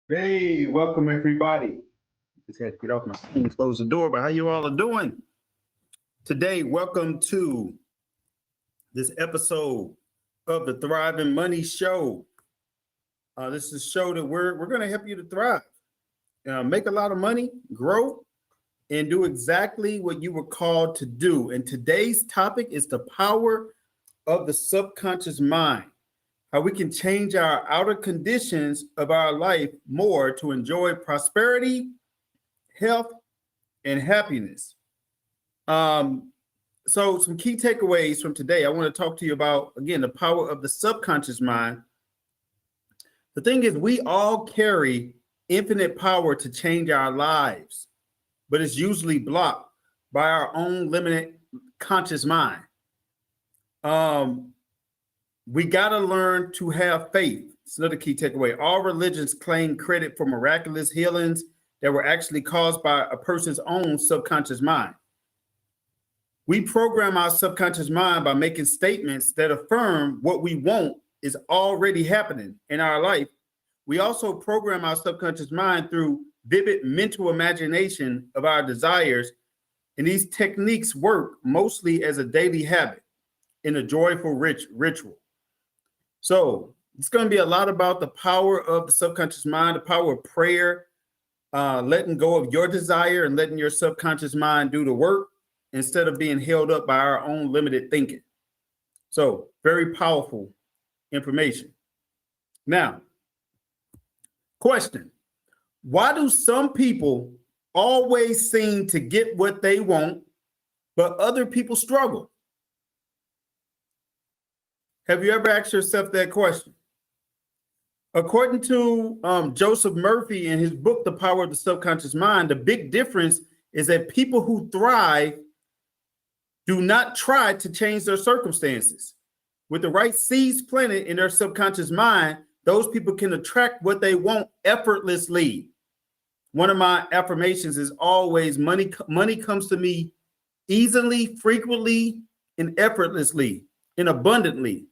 Hey, welcome everybody. Just had to get off my screen, close the door, but how you all are doing? Today, welcome to this episode of the Thriving Money Show. This is a show that we're going to help you to thrive, make a lot of money, grow, and do exactly what you were called to do. And today's topic is the power of the subconscious mind. How we can change our outer conditions of our life more to enjoy prosperity, health, and happiness. So some key takeaways from today. I want to talk to you about, again, the power of the subconscious mind. The thing is, we all carry infinite power to change our lives, but it's usually blocked by our own limited conscious mind. We got to learn to have faith. It's another key takeaway. All religions claim credit for miraculous healings that were actually caused by a person's own subconscious mind. We program our subconscious mind by making statements that affirm what we want is already happening in our life. We also program our subconscious mind through vivid mental imagination of our desires, and these techniques work mostly as a daily habit in a joyful ritual. So it's going to be a lot about the power of the subconscious mind, the power of prayer, letting go of your desire and letting your subconscious mind do the work instead of being held up by our own limited thinking. So very powerful information. Now, question: why do some people always seem to get what they want, but other people struggle? Have you ever asked yourself that question? According to Joseph Murphy in his book, The Power of the Subconscious Mind, the big difference is that people who thrive do not try to change their circumstances. With the right seeds planted in their subconscious mind, those people can attract what they want effortlessly. One of my affirmations is always money comes to me easily, frequently, and effortlessly, and abundantly.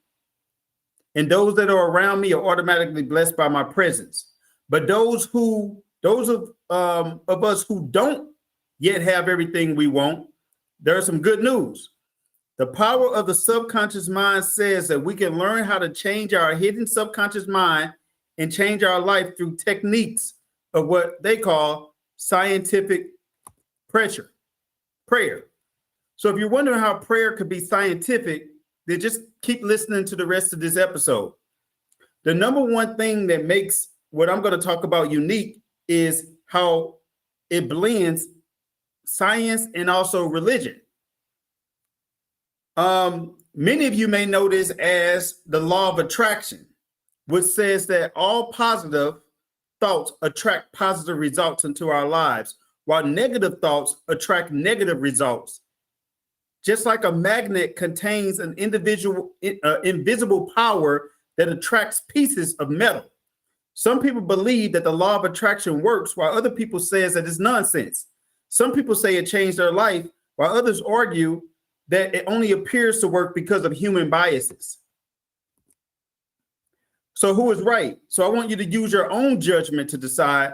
And those that are around me are automatically blessed by my presence. But those of us who don't yet have everything we want, there's some good news. The power of the subconscious mind says that we can learn how to change our hidden subconscious mind and change our life through techniques of what they call scientific prayer. So if you're wondering how prayer could be scientific, then just keep listening to the rest of this episode. The number one thing that makes what I'm going to talk about unique is how it blends science and also religion. Many of you may know this as the law of attraction, which says that all positive thoughts attract positive results into our lives, while negative thoughts attract negative results. Just like a magnet contains an invisible power that attracts pieces of metal. Some people believe that the law of attraction works, while other people say that it's nonsense. Some people say it changed their life, while others argue that it only appears to work because of human biases. So who is right? So I want you to use your own judgment to decide,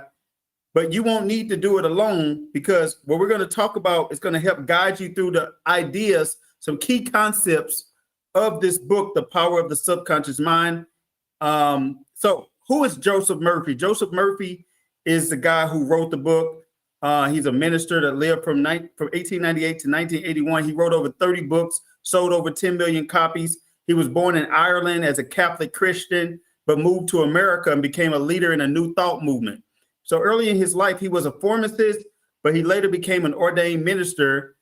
but you won't need to do it alone, because what we're going to talk about is going to help guide you through the ideas, some key concepts of this book, The Power of the Subconscious Mind. So who is Joseph Murphy? Joseph Murphy is the guy who wrote the book. He's a minister that lived from 1898 to 1981. He wrote over 30 books, sold over 10 million copies. He was born in Ireland as a Catholic Christian, but moved to America and became a leader in a New Thought movement. So early in his life, he was a pharmacist, but he later became an ordained minister,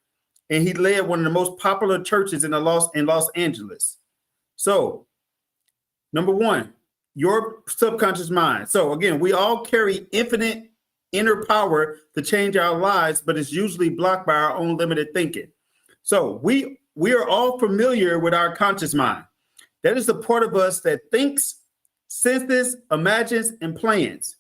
and he led one of the most popular churches in Los Angeles. So, number one, your subconscious mind. So again, we all carry infinite inner power to change our lives, but it's usually blocked by our own limited thinking. So we are all familiar with our conscious mind. That is the part of us that thinks, senses, imagines, and plans.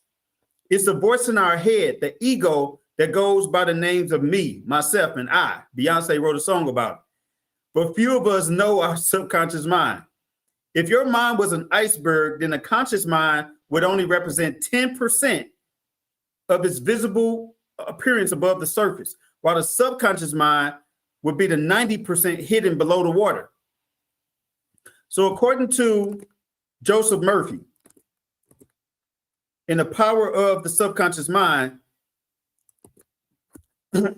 It's the voice in our head, the ego, that goes by the names of me, myself, and I. Beyonce wrote a song about it. But few of us know our subconscious mind. If your mind was an iceberg, then the conscious mind would only represent 10% of its visible appearance above the surface, while the subconscious mind would be the 90% hidden below the water. So according to Joseph Murphy, in The Power of the Subconscious Mind,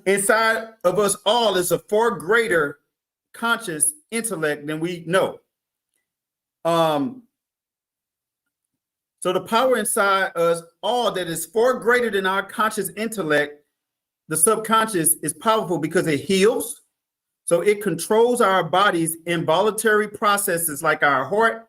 inside of us all is a far greater conscious intellect than we know. So the power inside us all that is far greater than our conscious intellect, the subconscious, is powerful because it heals. So it controls our body's involuntary processes like our heart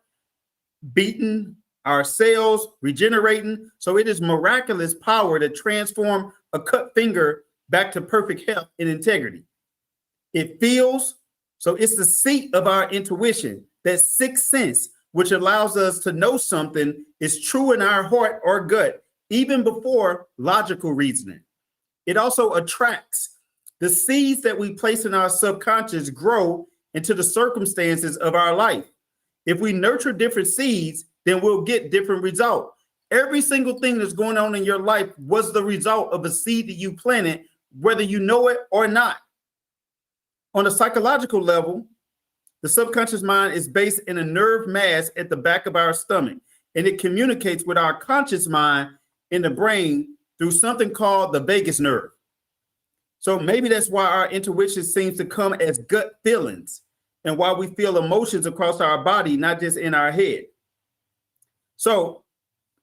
beating, our cells regenerating. So it is miraculous power to transform a cut finger back to perfect health and integrity. It feels, so it's the seat of our intuition, that sixth sense, which allows us to know something is true in our heart or gut, even before logical reasoning. It also attracts. The seeds that we place in our subconscious grow into the circumstances of our life. If we nurture different seeds, then we'll get different results. Every single thing that's going on in your life was the result of a seed that you planted, whether you know it or not. On a psychological level, the subconscious mind is based in a nerve mass at the back of our stomach, and it communicates with our conscious mind in the brain through something called the vagus nerve. So maybe that's why our intuition seems to come as gut feelings and why we feel emotions across our body, not just in our head. So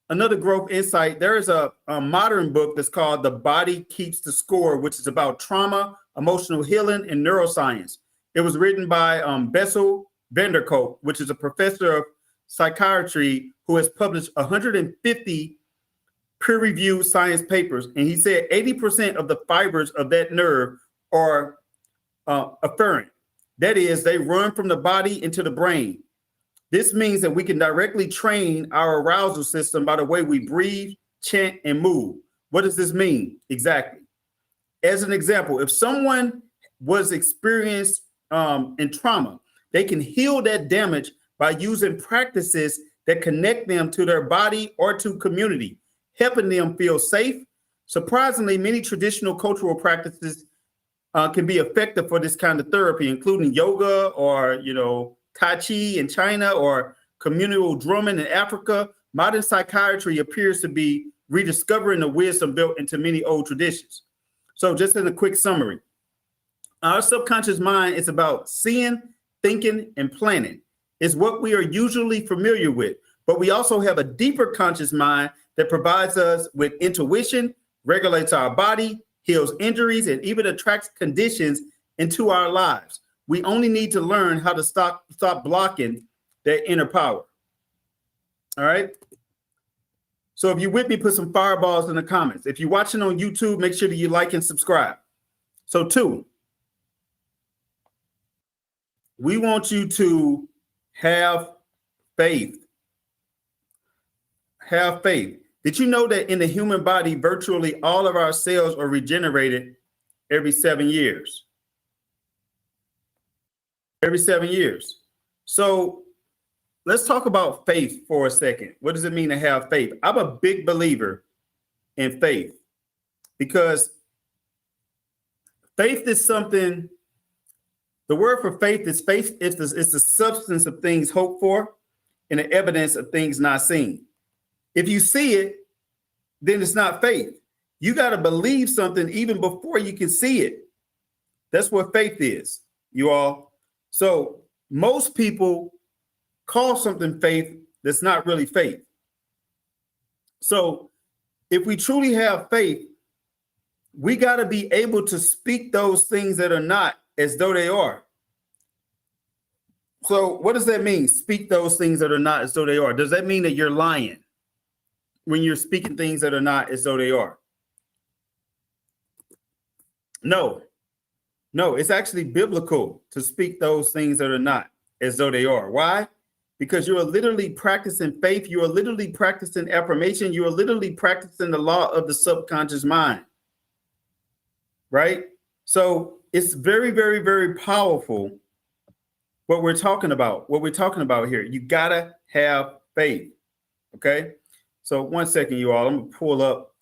another growth insight, there is a modern book that's called The Body Keeps the Score, which is about trauma, emotional healing, and neuroscience. It was written by Bessel van der Kolk, which is a professor of psychiatry who has published 150 peer-reviewed science papers. And he said 80% of the fibers of that nerve are afferent. That is, they run from the body into the brain. This means that we can directly train our arousal system by the way we breathe, chant, and move. What does this mean exactly? As an example, if someone was experienced in trauma, they can heal that damage by using practices that connect them to their body or to community, helping them feel safe. Surprisingly, many traditional cultural practices can be effective for this kind of therapy, including yoga or, Tai Chi in China or communal drumming in Africa. Modern psychiatry appears to be rediscovering the wisdom built into many old traditions. So just in a quick summary, our subconscious mind is about seeing, thinking, and planning. It's what we are usually familiar with, but we also have a deeper conscious mind that provides us with intuition, regulates our body, heals injuries, and even attracts conditions into our lives. We only need to learn how to stop blocking that inner power. All right. So if you're with me, put some fireballs in the comments. If you're watching on YouTube, make sure that you like and subscribe. So 2, we want you to have faith. Have faith. Did you know that in the human body, virtually all of our cells are regenerated every 7 years? Every 7 years. So let's talk about faith for a second. What does it mean to have faith? I'm a big believer in faith because faith is something, the word for faith is the substance of things hoped for and the evidence of things not seen. If you see it, then it's not faith. You got to believe something even before you can see it. That's what faith is, you all. So most people call something faith that's not really faith. So if we truly have faith, we got to be able to speak those things that are not as though they are. So what does that mean? Speak those things that are not as though they are. Does that mean that you're lying when you're speaking things that are not as though they are? No, it's actually biblical to speak those things that are not as though they are. Why? Because you are literally practicing faith. You are literally practicing affirmation. You are literally practicing the law of the subconscious mind. Right? So it's very, very, very powerful what we're talking about here. You gotta have faith. Okay. So 1 second, you all. I'm gonna pull up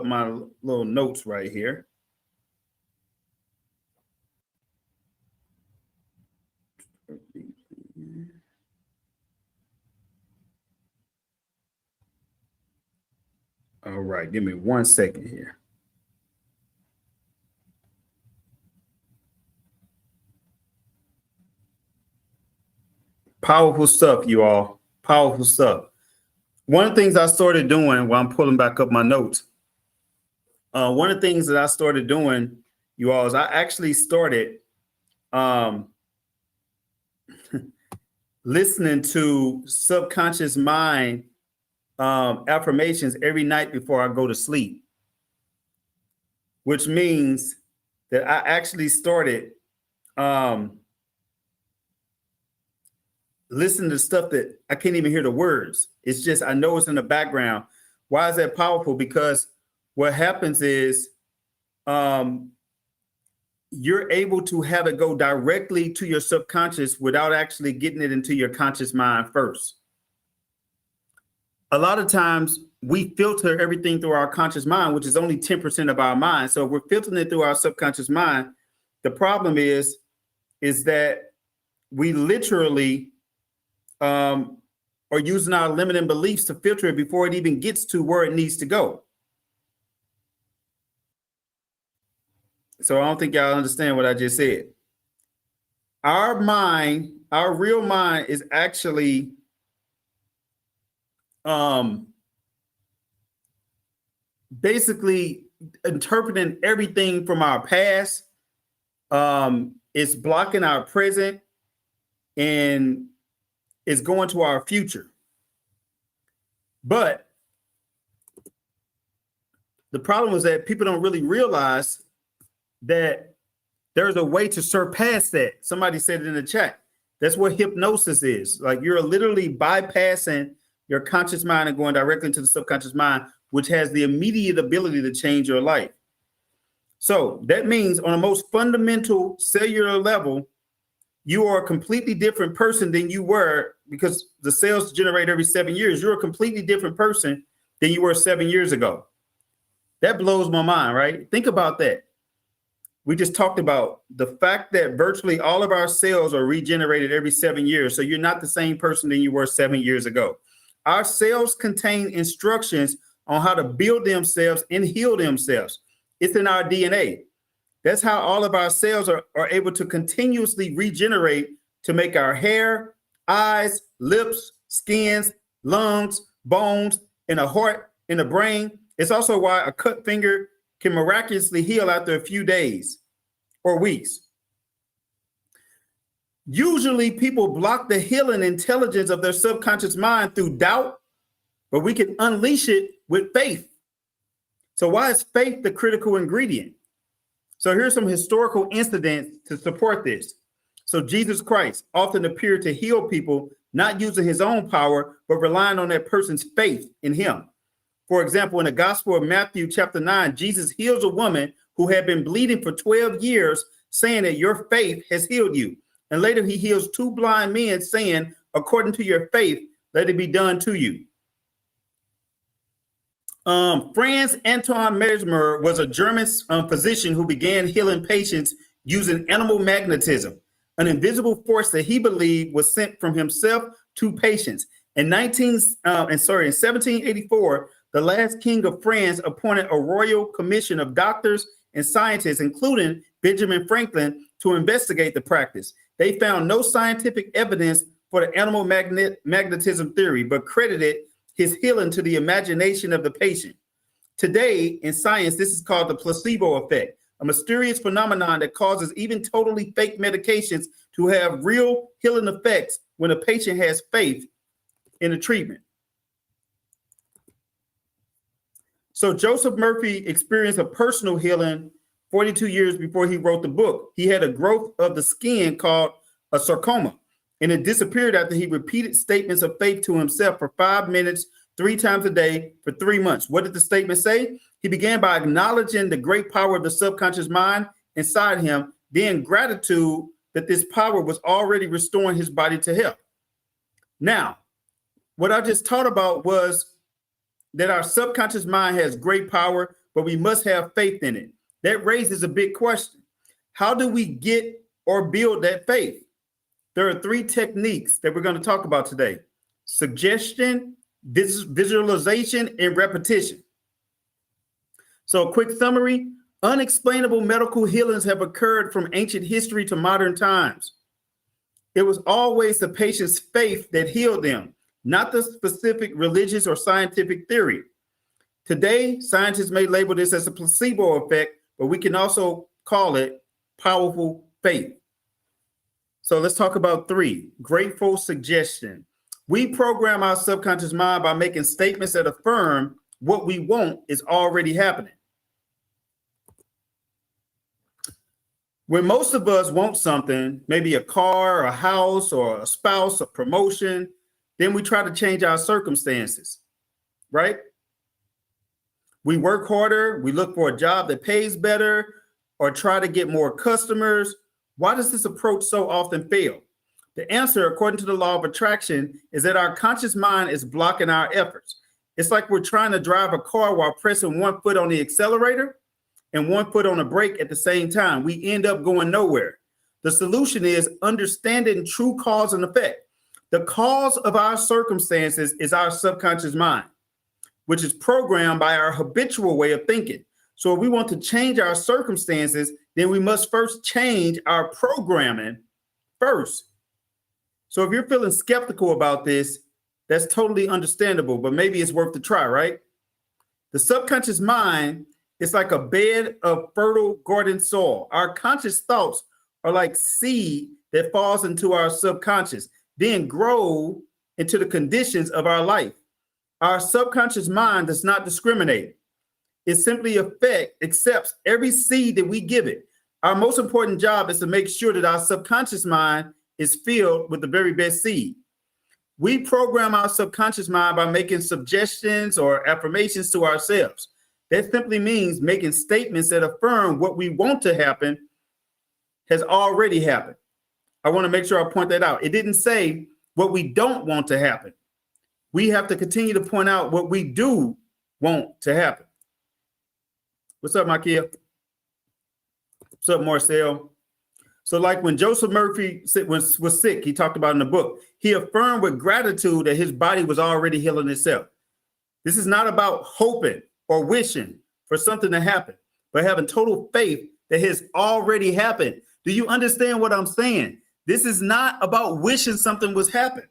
my little notes right here. All right, give me 1 second here. Powerful stuff, you all. Powerful stuff. One of the things I started doing while I'm pulling back up my notes, one of the things that I started doing, you all, is I actually started listening to subconscious mind affirmations every night before I go to sleep, which means that I actually started listening to stuff that I can't even hear the words. It's just, I know it's in the background. Why is that powerful? Because what happens is you're able to have it go directly to your subconscious without actually getting it into your conscious mind first. A lot of times we filter everything through our conscious mind, which is only 10% of our mind. So if we're filtering it through our subconscious mind, the problem is that we literally are using our limiting beliefs to filter it before it even gets to where it needs to go. So I don't think y'all understand what I just said. Our mind, our real mind, is actually basically interpreting everything from our past. It's blocking our present and it's going to our future. But the problem is that people don't really realize that there's a way to surpass that. Somebody said it in the chat. That's what hypnosis is. Like, you're literally bypassing your conscious mind and going directly into the subconscious mind, which has the immediate ability to change your life. So that means on a most fundamental cellular level, you are a completely different person than you were, because the cells generate every 7 years. You're a completely different person than you were 7 years ago. That blows my mind, right? Think about that. We just talked about the fact that virtually all of our cells are regenerated every 7 years. So you're not the same person than you were 7 years ago. Our cells contain instructions on how to build themselves and heal themselves. It's in our DNA. That's how all of our cells are able to continuously regenerate to make our hair, eyes, lips, skins, lungs, bones, and a heart, and a brain. It's also why a cut finger can miraculously heal after a few days or weeks. Usually people block the healing intelligence of their subconscious mind through doubt, but we can unleash it with faith. So why is faith the critical ingredient? So here's some historical incidents to support this. So Jesus Christ often appeared to heal people, not using his own power, but relying on that person's faith in him. For example, in the Gospel of Matthew chapter 9, Jesus heals a woman who had been bleeding for 12 years, saying that your faith has healed you. And later he heals two blind men, saying, according to your faith, let it be done to you. Franz Anton Mesmer was a German physician who began healing patients using animal magnetism, an invisible force that he believed was sent from himself to patients. In 1784, the last king of France appointed a royal commission of doctors and scientists, including Benjamin Franklin, to investigate the practice. They found no scientific evidence for the animal magnetism theory, but credited his healing to the imagination of the patient. Today, in science, this is called the placebo effect, a mysterious phenomenon that causes even totally fake medications to have real healing effects when a patient has faith in the treatment. So Joseph Murphy experienced a personal healing 42 years before he wrote the book. He had a growth of the skin called a sarcoma, and it disappeared after he repeated statements of faith to himself for 5 minutes, 3 times a day for 3 months. What did the statement say? He began by acknowledging the great power of the subconscious mind inside him, then gratitude that this power was already restoring his body to health. Now, what I just taught about was that our subconscious mind has great power, but we must have faith in it. That raises a big question. How do we get or build that faith? There are 3 techniques that we're going to talk about today: suggestion, visualization, and repetition. So a quick summary: unexplainable medical healings have occurred from ancient history to modern times. It was always the patient's faith that healed them, not the specific religious or scientific theory. Today, scientists may label this as a placebo effect, but we can also call it powerful faith. So let's talk about 3. Grateful suggestion. We program our subconscious mind by making statements that affirm what we want is already happening. When most of us want something, maybe a car, a house, or a spouse, a promotion, then we try to change our circumstances, right? We work harder, we look for a job that pays better, or try to get more customers. Why does this approach so often fail? The answer, according to the law of attraction, is that our conscious mind is blocking our efforts. It's like we're trying to drive a car while pressing one foot on the accelerator and one foot on the brake at the same time. We end up going nowhere. The solution is understanding true cause and effect. The cause of our circumstances is our subconscious mind, which is programmed by our habitual way of thinking. So if we want to change our circumstances, then we must first change our programming first. So if you're feeling skeptical about this, that's totally understandable, but maybe it's worth the try, right? The subconscious mind is like a bed of fertile garden soil. Our conscious thoughts are like seed that falls into our subconscious, then grow into the conditions of our life. Our subconscious mind does not discriminate. It simply accepts every seed that we give it. Our most important job is to make sure that our subconscious mind is filled with the very best seed. We program our subconscious mind by making suggestions or affirmations to ourselves. That simply means making statements that affirm what we want to happen has already happened. I want to make sure I point that out. It didn't say what we don't want to happen. We have to continue to point out what we do want to happen. What's up, Makia? What's up, Marcel? So like when Joseph Murphy was sick, he talked about in the book, he affirmed with gratitude that his body was already healing itself. This is not about hoping or wishing for something to happen, but having total faith that has already happened. Do you understand what I'm saying? This is not about wishing something was happening.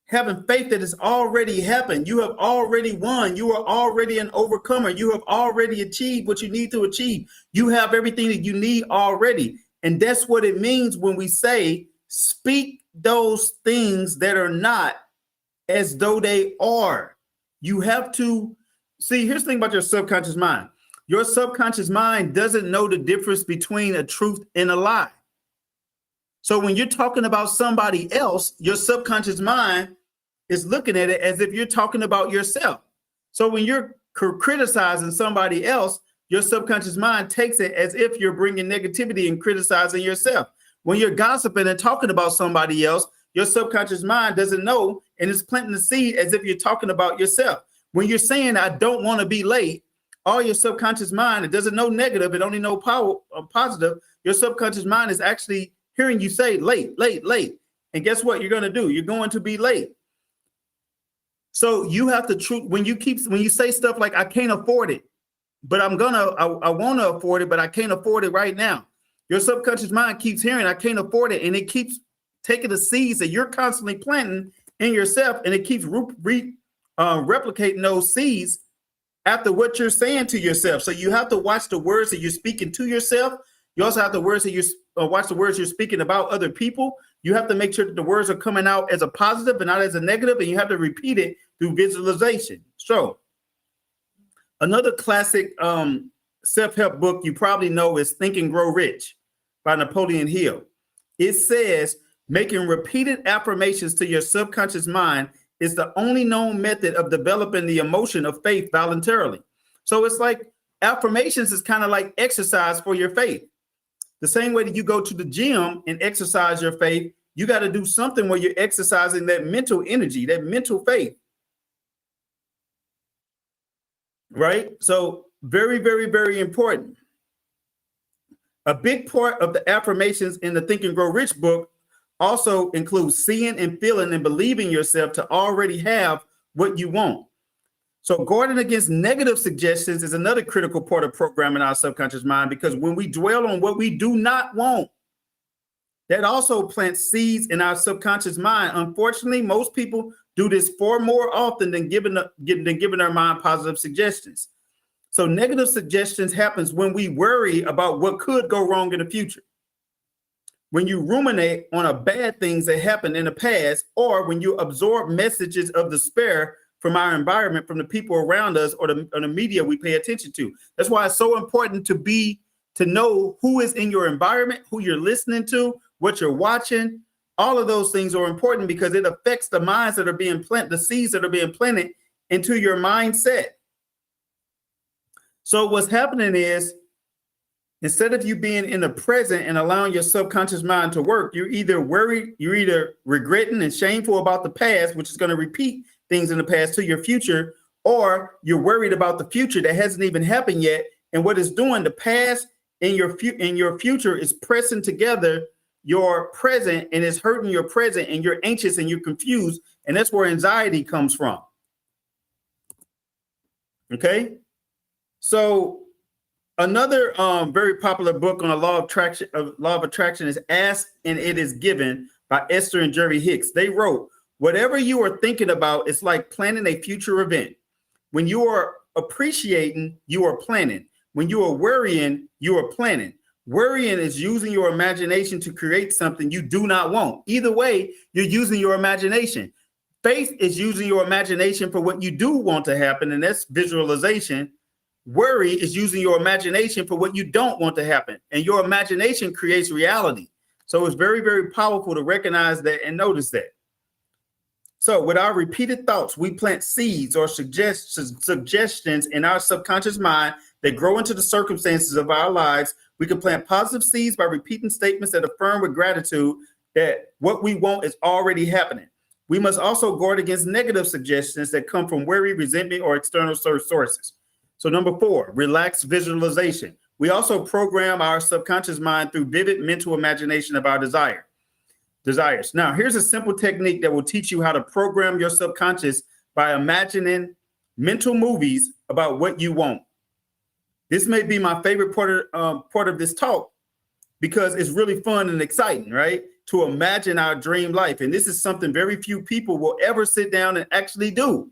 Having faith that it's already happened. You have already won. You are already an overcomer. You have already achieved what you need to achieve. You have everything that you need already. And that's what it means when we say, speak those things that are not as though they are. You have to see, here's the thing about your subconscious mind. Your subconscious mind doesn't know the difference between a truth and a lie. So when you're talking about somebody else, your subconscious mind is looking at it as if you're talking about yourself. So when you're criticizing somebody else, your subconscious mind takes it as if you're bringing negativity and criticizing yourself. When you're gossiping and talking about somebody else, your subconscious mind doesn't know and is planting the seed as if you're talking about yourself. When you're saying, I don't want to be late, all your subconscious mind, it doesn't know negative, it only know positive. Your subconscious mind is actually hearing you say late, late, late. And guess what you're going to do? You're going to be late. So you have to when you say stuff like, I can't afford it, but I want to afford it, but I can't afford it right now. Your subconscious mind keeps hearing, I can't afford it. And it keeps taking the seeds that you're constantly planting in yourself. And it keeps replicating those seeds after what you're saying to yourself. So you have to watch the words that you're speaking to yourself. You also have to watch the words you're speaking about other people. You have to make sure that the words are coming out as a positive and not as a negative, and you have to repeat it through visualization. So another classic self-help book you probably know is Think and Grow Rich by Napoleon Hill. It says making repeated affirmations to your subconscious mind is the only known method of developing the emotion of faith voluntarily. So it's like affirmations is kind of like exercise for your faith. The same way that you go to the gym and exercise your faith, you got to do something where you're exercising that mental energy, that mental faith. Right? So very, very, very important. A big part of the affirmations in the Think and Grow Rich book also includes seeing and feeling and believing yourself to already have what you want. So guarding against negative suggestions is another critical part of programming our subconscious mind, because when we dwell on what we do not want, that also plants seeds in our subconscious mind. Unfortunately, most people do this far more often than giving our mind positive suggestions. So negative suggestions happens when we worry about what could go wrong in the future. When you ruminate on a bad things that happened in the past, or when you absorb messages of despair from our environment, from the people around us, or the media we pay attention to. That's why it's so important to know who is in your environment, who you're listening to, what you're watching. All of those things are important because it affects the minds that are being planted, the seeds that are being planted into your mindset. So what's happening is, instead of you being in the present and allowing your subconscious mind to work, you're either worried, you're either regretting and shameful about the past, which is going to repeat things in the past to your future, or you're worried about the future that hasn't even happened yet. And what it's doing, the past and your future is pressing together your present, and it's hurting your present, and you're anxious and you're confused. And that's where anxiety comes from. Okay. So another very popular book on the law of attraction is Ask and It Is Given by Esther and Jerry Hicks. They wrote, whatever you are thinking about, it's like planning a future event. When you are appreciating, you are planning. When you are worrying, you are planning. Worrying is using your imagination to create something you do not want. Either way, you're using your imagination. Faith is using your imagination for what you do want to happen, and that's visualization. Worry is using your imagination for what you don't want to happen, and your imagination creates reality. So it's very, very powerful to recognize that and notice that. So with our repeated thoughts, we plant seeds or suggestions in our subconscious mind that grow into the circumstances of our lives. We can plant positive seeds by repeating statements that affirm with gratitude that what we want is already happening. We must also guard against negative suggestions that come from worry, resentment, or external sources. So number 4, relaxed visualization. We also program our subconscious mind through vivid mental imagination of our desires. Now, here's a simple technique that will teach you how to program your subconscious by imagining mental movies about what you want. This may be my favorite part of this talk because it's really fun and exciting, right? To imagine our dream life. And this is something very few people will ever sit down and actually do.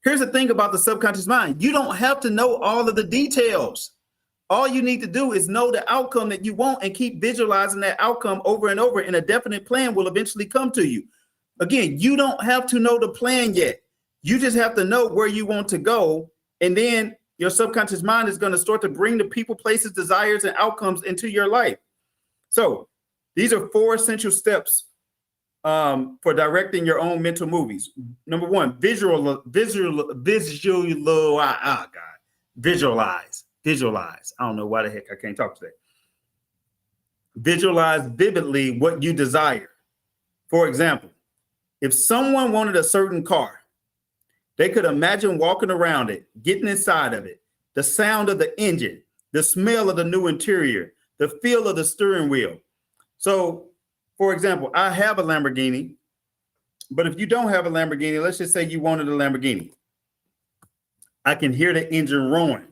Here's the thing about the subconscious mind. You don't have to know all of the details. All you need to do is know the outcome that you want and keep visualizing that outcome over and over, and a definite plan will eventually come to you. Again, you don't have to know the plan yet. You just have to know where you want to go, and then your subconscious mind is going to start to bring the people, places, desires, and outcomes into your life. So these are 4 essential steps for directing your own mental movies. Number 1, visualize. I don't know why the heck I can't talk today. Visualize vividly what you desire. For example, if someone wanted a certain car, they could imagine walking around it, getting inside of it, the sound of the engine, the smell of the new interior, the feel of the steering wheel. So, for example, I have a Lamborghini, but if you don't have a Lamborghini, let's just say you wanted a Lamborghini. I can hear the engine roaring.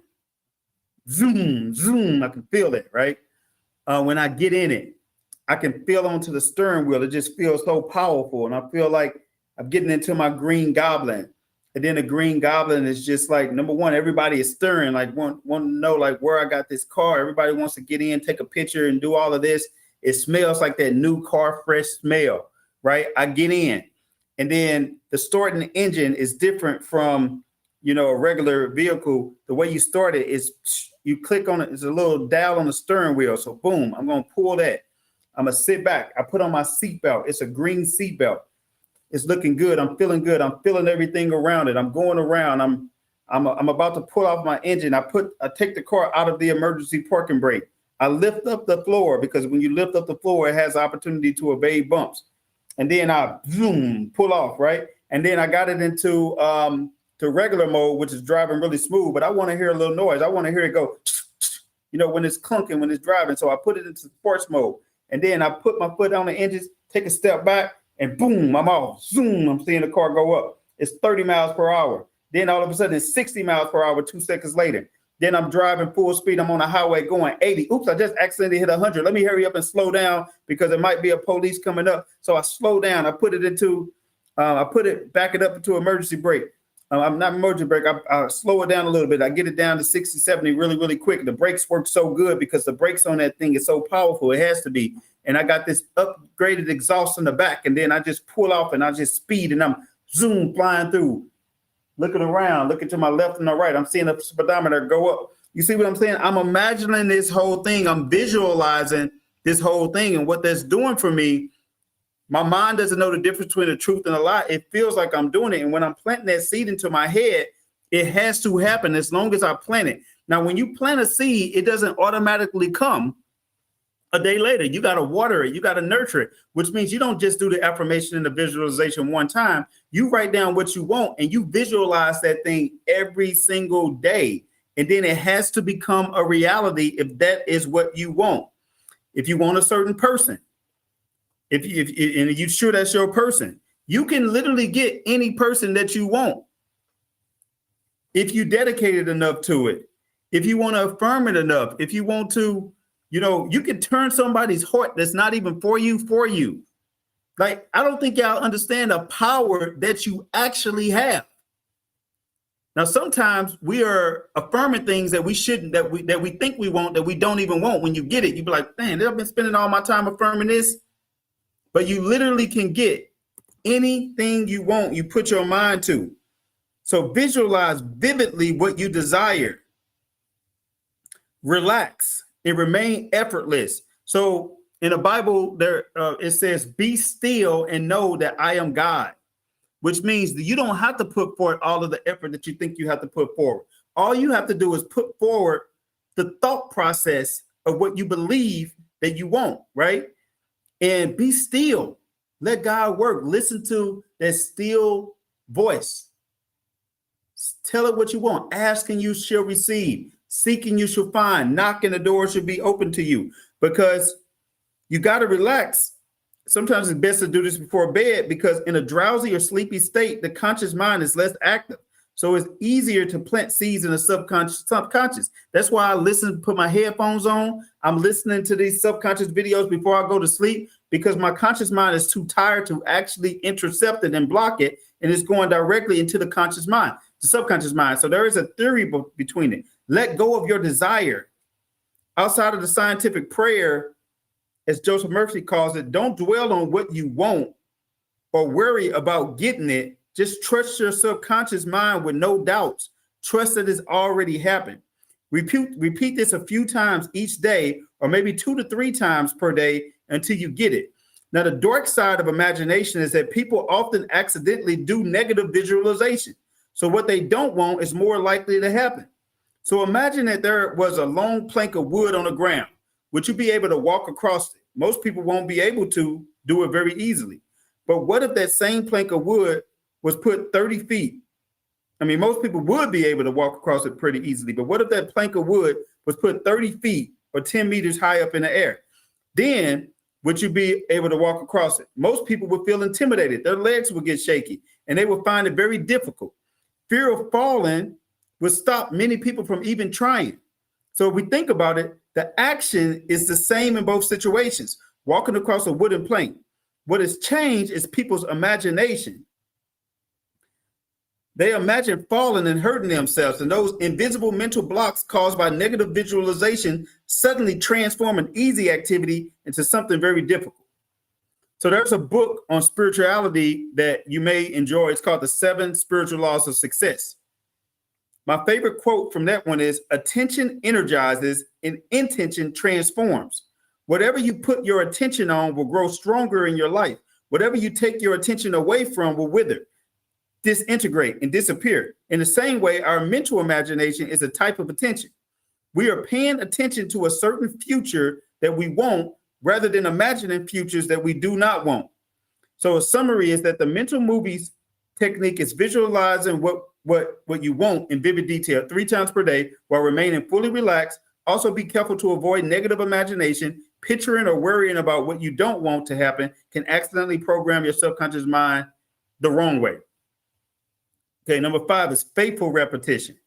Zoom, zoom, I can feel it, right? When I get in it, I can feel onto the steering wheel. It just feels so powerful. And I feel like I'm getting into my green goblin. And then the green goblin is just like, number 1, everybody is stirring, like want to know like where I got this car. Everybody wants to get in, take a picture and do all of this. It smells like that new car, fresh smell, right? I get in. And then the starting the engine is different from, a regular vehicle. The way you start it is you click on it. It's a little dial on the steering wheel. So boom, I'm going to pull that. I'm going to sit back. I put on my seatbelt. It's a green seatbelt. It's looking good. I'm feeling good. I'm feeling everything around it. I'm going around. I'm about to pull off my engine. I take the car out of the emergency parking brake. I lift up the floor because when you lift up the floor, it has opportunity to evade bumps. And then I zoom, pull off, right? And then I got it into to regular mode, which is driving really smooth, but I want to hear a little noise. I want to hear it go, when it's clunking, when it's driving. So I put it into sports mode. And then I put my foot on the hinges, take a step back, and boom, I'm off. Zoom, I'm seeing the car go up. It's 30 miles per hour. Then all of a sudden it's 60 miles per hour 2 seconds later. Then I'm driving full speed. I'm on the highway going 80. Oops, I just accidentally hit 100. Let me hurry up and slow down because there might be a police coming up. So I slow down. I put it back it up into emergency brake. I'm not emergency brake. I slow it down a little bit. I get it down to 60, 70 really, really quick. The brakes work so good because the brakes on that thing is so powerful. It has to be. And I got this upgraded exhaust in the back. And then I just pull off and I just speed and I'm zoom flying through. Looking around, looking to my left and my right. I'm seeing the speedometer go up. You see what I'm saying? I'm imagining this whole thing. I'm visualizing this whole thing. And what that's doing for me, my mind doesn't know the difference between the truth and a lie. It feels like I'm doing it. And when I'm planting that seed into my head, it has to happen as long as I plant it. Now, when you plant a seed, it doesn't automatically come a day later. You got to water it. You got to nurture it, which means you don't just do the affirmation and the visualization one time. You write down what you want and you visualize that thing every single day. And then it has to become a reality if that is what you want. If you want a certain person, if you sure that's your person, you can literally get any person that you want. If you dedicated enough to it, if you want to affirm it enough, if you want to, you can turn somebody's heart that's not even for you. Like, I don't think y'all understand the power that you actually have. Now, sometimes we are affirming things that we shouldn't, that we think we want, that we don't even want. When you get it, you be like, man, I've been spending all my time affirming this. But you literally can get anything you want, you put your mind to. So visualize vividly what you desire. Relax and remain effortless. So in the Bible, it says, be still and know that I am God, which means that you don't have to put forward all of the effort that you think you have to put forward. All you have to do is put forward the thought process of what you believe that you want, right? And be still. Let God work. Listen to that still voice. Tell it what you want. Ask and you shall receive. Seek and you shall find. Knock and the door should be open to you, because you got to relax. Sometimes it's best to do this before bed, because in a drowsy or sleepy state, the conscious mind is less active. So it's easier to plant seeds in the subconscious. That's why I put my headphones on. I'm listening to these subconscious videos before I go to sleep, because my conscious mind is too tired to actually intercept it and block it. And it's going directly into the conscious mind, the subconscious mind. So there is a theory between it. Let go of your desire. Outside of the scientific prayer, as Joseph Murphy calls it, don't dwell on what you want or worry about getting it. Just trust your subconscious mind with no doubts. Trust that it's already happened. Repeat this a few times each day, or maybe 2 to 3 times per day until you get it. Now, the dark side of imagination is that people often accidentally do negative visualization. So what they don't want is more likely to happen. So imagine that there was a long plank of wood on the ground. Would you be able to walk across it? Most people won't be able to do it very easily. But what if that same plank of wood was put 30 feet? I mean, most people would be able to walk across it pretty easily. But what if that plank of wood was put 30 feet or 10 meters high up in the air? Then would you be able to walk across it? Most people would feel intimidated. Their legs would get shaky and they would find it very difficult. Fear of falling would stop many people from even trying. So if we think about it, the action is the same in both situations. Walking across a wooden plank. What has changed is people's imagination. They imagine falling and hurting themselves, and those invisible mental blocks caused by negative visualization suddenly transform an easy activity into something very difficult. So there's a book on spirituality that you may enjoy. It's called The 7 Spiritual Laws of Success. My favorite quote from that one is, attention energizes and intention transforms. Whatever you put your attention on will grow stronger in your life. Whatever you take your attention away from will wither, disintegrate, and disappear. In the same way, our mental imagination is a type of attention. We are paying attention to a certain future that we want rather than imagining futures that we do not want. So a summary is that the mental movies technique is visualizing what you want in vivid detail 3 times per day while remaining fully relaxed. Also be careful to avoid negative imagination. Picturing or worrying about what you don't want to happen can accidentally program your subconscious mind the wrong way. Okay, number 5 is faithful repetition.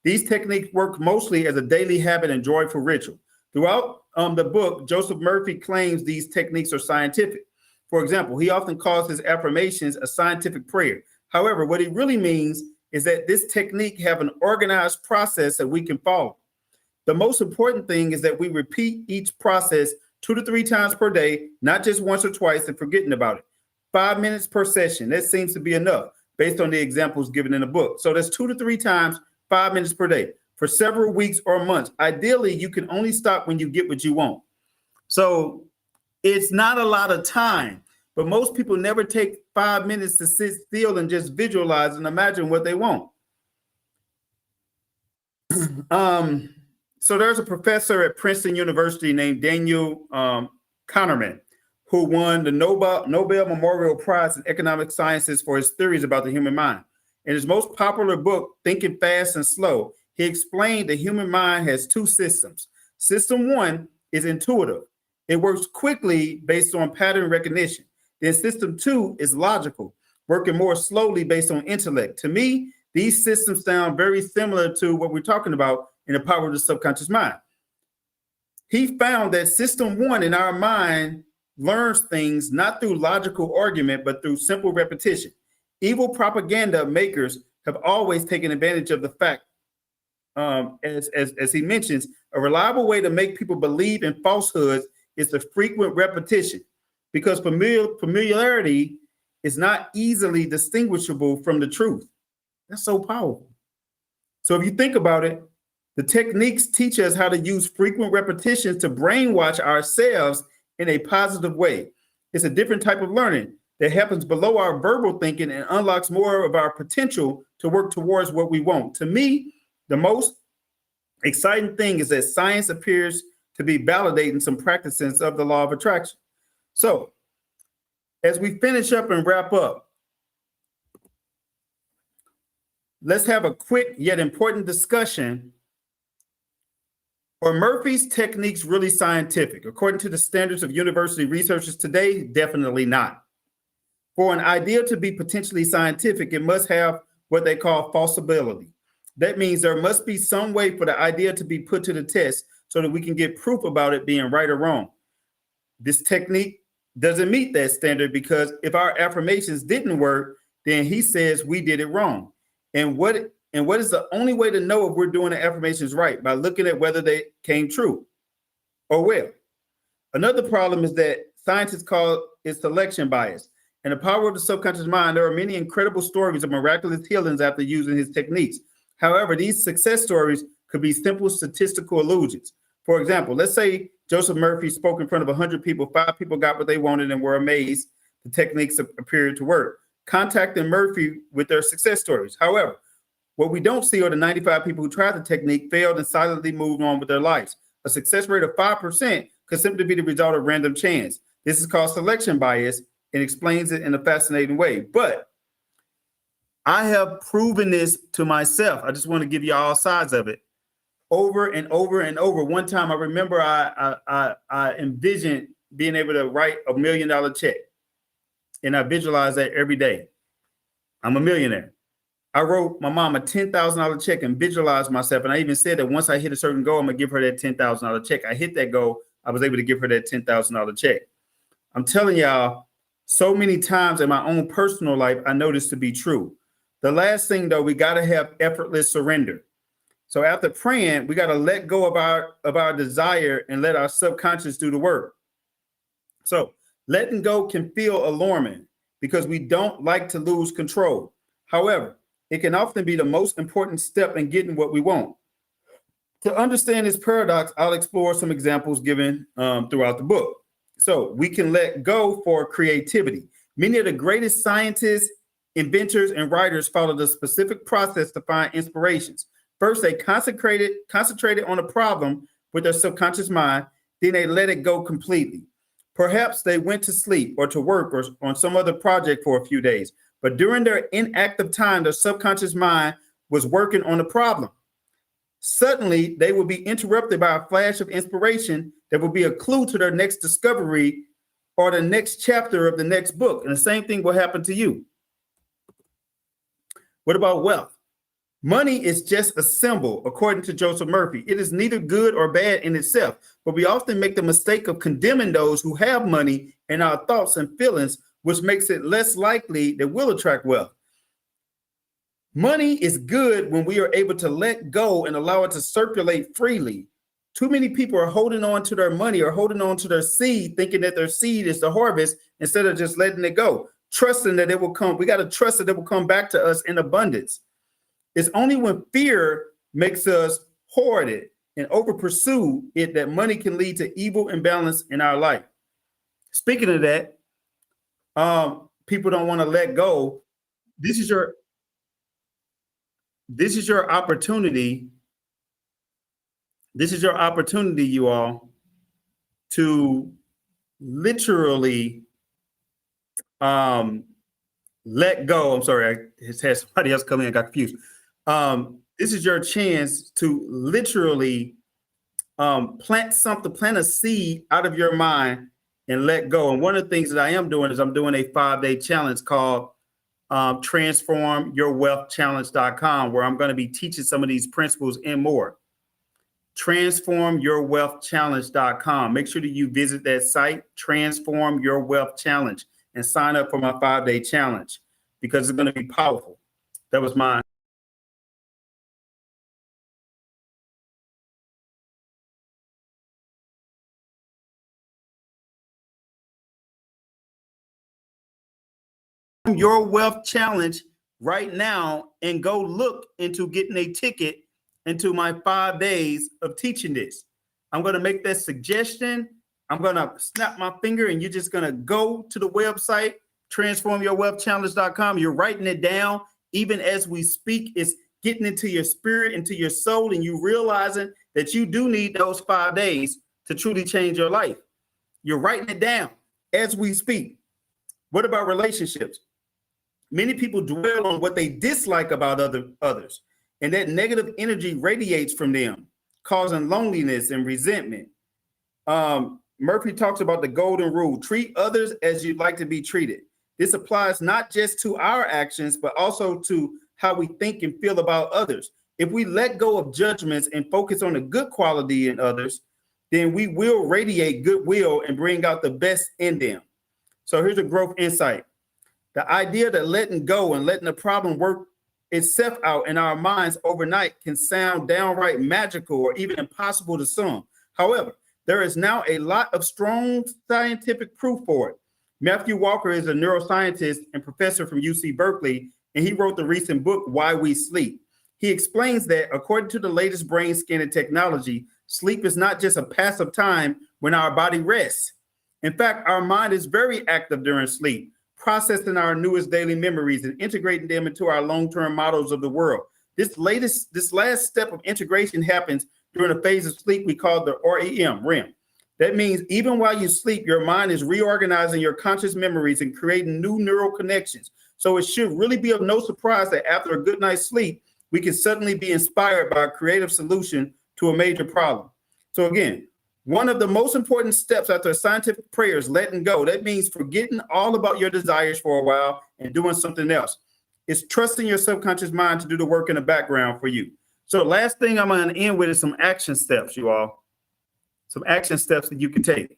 These techniques work mostly as a daily habit and joyful ritual. Throughout the book, Joseph Murphy claims these techniques are scientific. For example, he often calls his affirmations a scientific prayer. However, what he really means is that this technique have an organized process that we can follow. The most important thing is that we repeat each process 2 to 3 times per day, not just once or twice and forgetting about it. 5 minutes per session. That seems to be enough based on the examples given in the book. So that's 2 to 3 times, 5 minutes per day for several weeks or months. Ideally, you can only stop when you get what you want. So it's not a lot of time, but most people never take 5 minutes to sit still and just visualize and imagine what they want. So there's a professor at Princeton University named Daniel Kahneman, who won the Nobel Memorial Prize in Economic Sciences for his theories about the human mind. In his most popular book, Thinking Fast and Slow, he explained the human mind has 2 systems. System 1 is intuitive. It works quickly based on pattern recognition. Then system 2 is logical, working more slowly based on intellect. To me, these systems sound very similar to what we're talking about in the power of the subconscious mind. He found that system 1 in our mind learns things not through logical argument, but through simple repetition. Evil propaganda makers have always taken advantage of the fact, as he mentions, a reliable way to make people believe in falsehoods is the frequent repetition, because familiarity is not easily distinguishable from the truth. That's so powerful. So if you think about it, the techniques teach us how to use frequent repetitions to brainwash ourselves in a positive way. It's a different type of learning that happens below our verbal thinking and unlocks more of our potential to work towards what we want. To me, the most exciting thing is that science appears to be validating some practices of the law of attraction. So as we finish up and wrap up, let's have a quick yet important discussion. Are Murphy's techniques really scientific? According to the standards of university researchers today, definitely not. For an idea to be potentially scientific, it must have what they call falsibility. That means there must be some way for the idea to be put to the test so that we can get proof about it being right or wrong. This technique doesn't meet that standard, because if our affirmations didn't work, then he says we did it wrong. And what is the only way to know if we're doing the affirmations right? By looking at whether they came true or well. Another problem is that scientists call it selection bias. In the power of the subconscious mind, there are many incredible stories of miraculous healings after using his techniques. However, these success stories could be simple statistical illusions. For example, let's say Joseph Murphy spoke in front of 100 people, 5 people got what they wanted and were amazed. The techniques appeared to work. Contacting Murphy with their success stories. However, what we don't see are the 95 people who tried the technique, failed, and silently moved on with their lives. A success rate of 5% could simply be the result of random chance. This is called selection bias and explains it in a fascinating way. But I have proven this to myself. I just want to give you all sides of it over and over and over. One time I remember I envisioned being able to write $1 million check. And I visualize that every day. I'm a millionaire. I wrote my mom a $10,000 check and visualized myself. And I even said that once I hit a certain goal, I'm going to give her that $10,000 check. I hit that goal. I was able to give her that $10,000 check. I'm telling y'all, so many times in my own personal life, I know this to be true. The last thing, though, we got to have effortless surrender. So after praying, we got to let go of our desire and let our subconscious do the work. So letting go can feel alarming because we don't like to lose control. However, it can often be the most important step in getting what we want. To understand this paradox, I'll explore some examples given throughout the book. So we can let go for creativity. Many of the greatest scientists, inventors, and writers followed a specific process to find inspirations. First, they concentrated on a problem with their subconscious mind. Then they let it go completely. Perhaps they went to sleep or to work or on some other project for a few days. But during their inactive time, their subconscious mind was working on the problem. Suddenly, they will be interrupted by a flash of inspiration that will be a clue to their next discovery or the next chapter of the next book. And the same thing will happen to you. What about wealth? Money is just a symbol, according to Joseph Murphy. It is neither good or bad in itself, but we often make the mistake of condemning those who have money in our thoughts and feelings, which makes it less likely that we'll attract wealth. Money is good when we are able to let go and allow it to circulate freely. Too many people are holding on to their money or holding on to their seed, thinking that their seed is the harvest instead of just letting it go, trusting that it will come. We got to trust that it will come back to us in abundance. It's only when fear makes us hoard it and over pursue it that money can lead to evil imbalance in our life. Speaking of that, people don't want to let go. This is your opportunity. This is your opportunity, you all, to literally let go. I'm sorry, I had somebody else come in and got confused. This is your chance to literally plant a seed out of your mind and let go. And one of the things that I am doing is I'm doing a 5-day challenge called transformyourwealthchallenge.com, where I'm going to be teaching some of these principles and more. Transformyourwealthchallenge.com. Make sure that you visit that site, Transform Your Wealth Challenge, and sign up for my 5-day challenge because it's going to be powerful. That was mine. Your Wealth Challenge right now and go look into getting a ticket into my 5 days of teaching this. I'm going to make that suggestion. I'm going to snap my finger and you're just going to go to the website, transformyourwealthchallenge.com. You're writing it down. Even as we speak, it's getting into your spirit, into your soul, and you realizing that you do need those 5 days to truly change your life. You're writing it down as we speak. What about relationships? Many people dwell on what they dislike about others, and that negative energy radiates from them, causing loneliness and resentment. Murphy talks about the golden rule: treat others as you'd like to be treated. This applies not just to our actions, but also to how we think and feel about others. If we let go of judgments and focus on the good quality in others, then we will radiate goodwill and bring out the best in them. So here's a growth insight. The idea that letting go and letting the problem work itself out in our minds overnight can sound downright magical or even impossible to some. However, there is now a lot of strong scientific proof for it. Matthew Walker is a neuroscientist and professor from UC Berkeley, and he wrote the recent book, Why We Sleep. He explains that according to the latest brain scanning technology, sleep is not just a passive time when our body rests. In fact, our mind is very active during sleep, processing our newest daily memories and integrating them into our long-term models of the world. This last step of integration happens during a phase of sleep we call the REM. That means even while you sleep, your mind is reorganizing your conscious memories and creating new neural connections. So it should really be of no surprise that after a good night's sleep, we can suddenly be inspired by a creative solution to a major problem. So again, one of the most important steps after a scientific prayer is letting go. That means forgetting all about your desires for a while and doing something else. It's trusting your subconscious mind to do the work in the background for you. So the last thing I'm going to end with is some action steps, you all. Some action steps that you can take.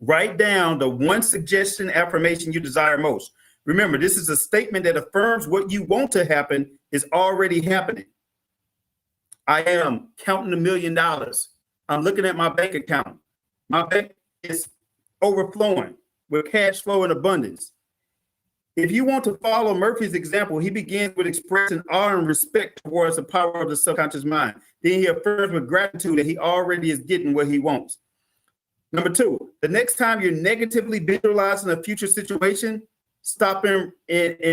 Write down the one suggestion affirmation you desire most. Remember, this is a statement that affirms what you want to happen is already happening. I am counting $1 million. I'm looking at my bank account. My bank is overflowing with cash flow and abundance. If you want to follow Murphy's example, he begins with expressing awe and respect towards the power of the subconscious mind. Then he affirms with gratitude that he already is getting what he wants. Number 2, the next time you're negatively visualizing a future situation, stop and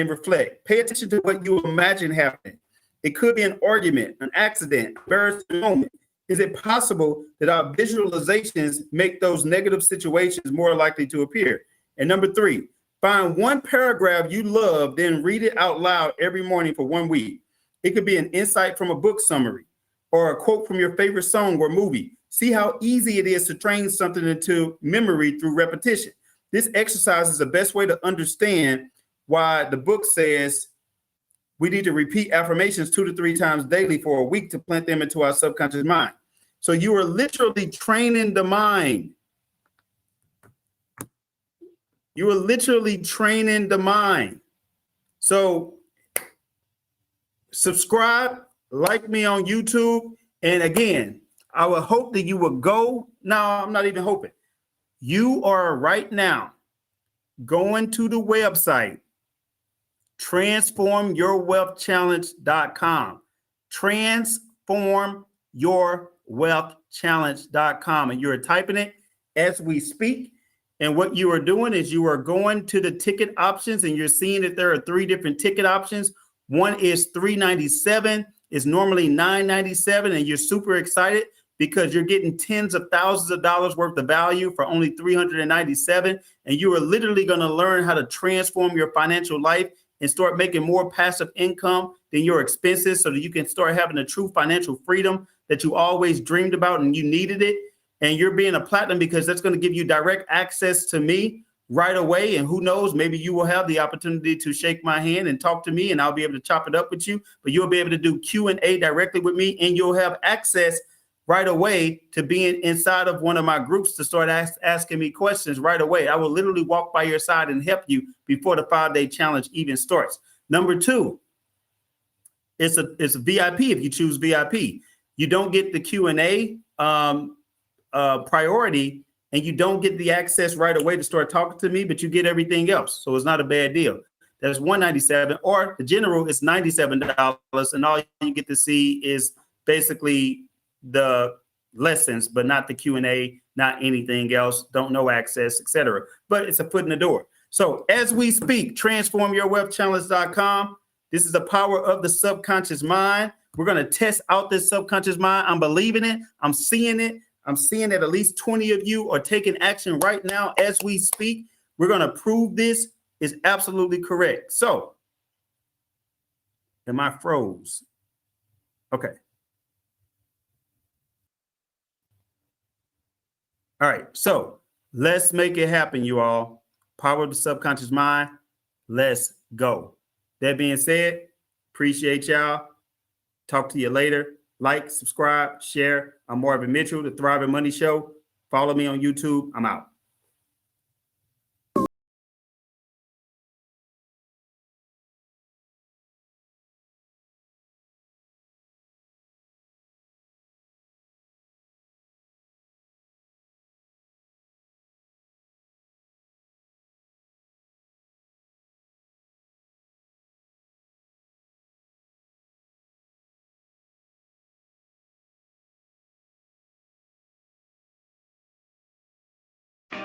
reflect. Pay attention to what you imagine happening. It could be an argument, an accident, embarrassing moment. Is it possible that our visualizations make those negative situations more likely to appear? And number 3, find one paragraph you love, then read it out loud every morning for 1 week. It could be an insight from a book summary or a quote from your favorite song or movie. See how easy it is to train something into memory through repetition. This exercise is the best way to understand why the book says we need to repeat affirmations 2 to 3 times daily for a week to plant them into our subconscious mind. So you are literally training the mind. You are literally training the mind. So subscribe, like me on YouTube. And again, I would hope that you will go. No, I'm not even hoping. You are right now going to the website, transformyourwealthchallenge.com. Transformyourwealthchallenge.com. And you're typing it as we speak. And what you are doing is you are going to the ticket options and you're seeing that there are 3 different ticket options. One is $397. It's normally $997. And you're super excited because you're getting tens of thousands of dollars worth of value for only $397. And you are literally going to learn how to transform your financial life and start making more passive income than your expenses so that you can start having the true financial freedom that you always dreamed about and you needed it. And you're being a platinum because that's going to give you direct access to me right away. And who knows, maybe you will have the opportunity to shake my hand and talk to me and I'll be able to chop it up with you. But you'll be able to do Q&A directly with me and you'll have access right away to being inside of one of my groups to start asking me questions right away. I will literally walk by your side and help you before the 5-day challenge even starts. Number 2, it's a VIP if you choose VIP. You don't get the Q&A priority and you don't get the access right away to start talking to me, but you get everything else. So it's not a bad deal. That's $197, or the general is $97. And all you get to see is basically the lessons, but not the Q&A, not anything else, don't know access, etc. But it's a foot in the door. So as we speak, transformyourwealthchallenge.com. This is the power of the subconscious mind. We're going to test out this subconscious mind. I'm believing it. I'm seeing it. I'm seeing that at least 20 of you are taking action right now as we speak. We're going to prove this is absolutely correct. So, am I froze? Okay. All right. So, let's make it happen, you all. Power of the subconscious mind. Let's go. That being said, appreciate y'all. Talk to you later. Like, subscribe, share. I'm Marvin Mitchell, the Thriving Money Show. Follow me on YouTube. I'm out.